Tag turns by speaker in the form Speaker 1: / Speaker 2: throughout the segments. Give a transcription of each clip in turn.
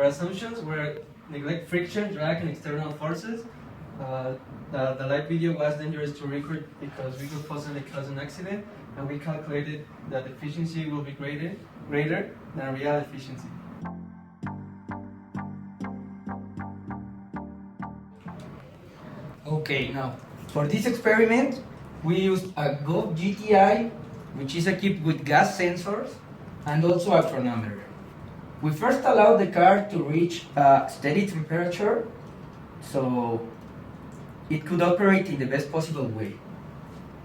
Speaker 1: assumptions were neglect friction, drag, and external forces. The live video was dangerous to record because we could possibly cause an accident, and we calculated that efficiency will be greater than real efficiency.
Speaker 2: Okay, now, for this experiment, we used a Go GTI, which is equipped with gas sensors, and also a chronometer. We first allowed the car to reach a steady temperature, so it could operate in the best possible way.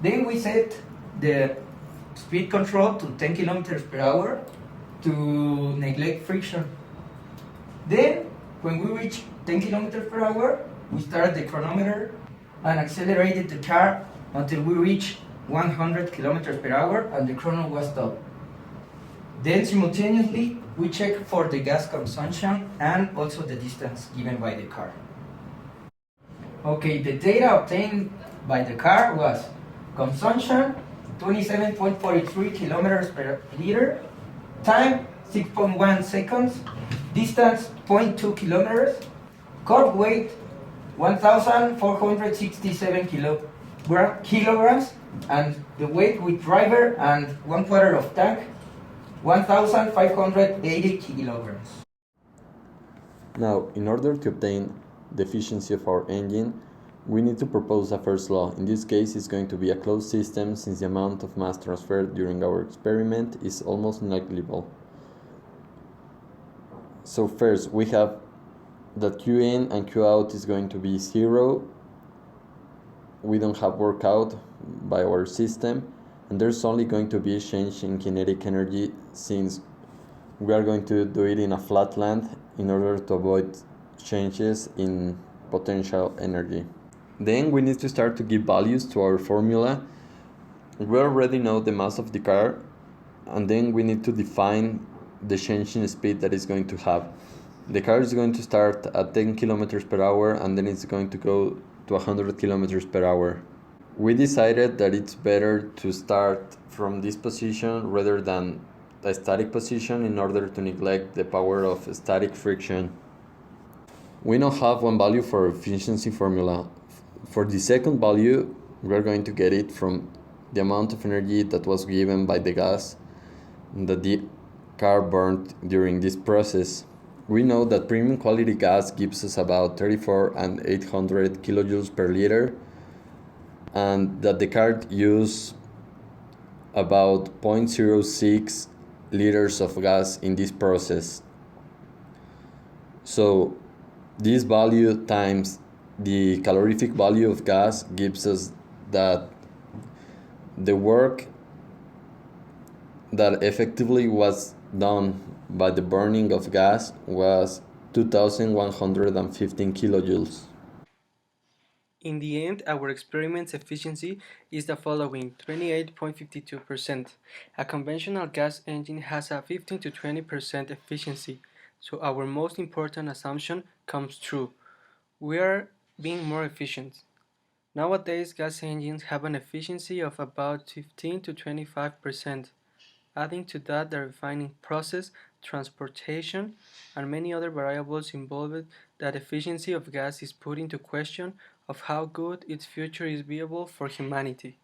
Speaker 2: Then we set the speed control to 10 kilometers per hour to neglect friction. Then, when we reached 10 kilometers per hour, we started the chronometer and accelerated the car until we reached 100 kilometers per hour and the chrono was stopped. Then simultaneously, we checked for the gas consumption and also the distance given by the car. Okay, the data obtained by the car was consumption 27.43 kilometers per liter, time 6.1 seconds, distance 0.2 kilometers, car weight 1,467 kilograms, and the weight with driver and 1/4 of tank 1,580 kilograms.
Speaker 3: Now, in order to obtain the efficiency of our engine, we need to propose a first law. In this case, it's going to be a closed system since the amount of mass transferred during our experiment is almost negligible. So first, we have that Qin and Qout is going to be 0. We don't have workout by our system, and there's only going to be a change in kinetic energy since we are going to do it in a flat land in order to avoid changes in potential energy. Then we need to start to give values to our formula. We already know the mass of the car, and then we need to define the change in speed that it's going to have. The car is going to start at 10 kilometers per hour and then it's going to go to 100 kilometers per hour. We decided that it's better to start from this position rather than a static position in order to neglect the power of static friction. We now have one value for efficiency formula. For the second value, we're going to get it from the amount of energy that was given by the gas that the car burned during this process. We know that premium quality gas gives us about 34 and 800 kilojoules per liter, and that the car used about 0.06 liters of gas in this process. So this value times the calorific value of gas gives us that the work that effectively was done by the burning of gas was 2,115 kilojoules.
Speaker 1: In the end, our experiment's efficiency is the following: 28.52%. A conventional gas engine has a 15 to 20% efficiency, so our most important assumption comes true. We are being more efficient. Nowadays, gas engines have an efficiency of about 15 to 25%. Adding to that the refining process, transportation, and many other variables involved, that efficiency of gas is put into question of how good its future is viable for humanity.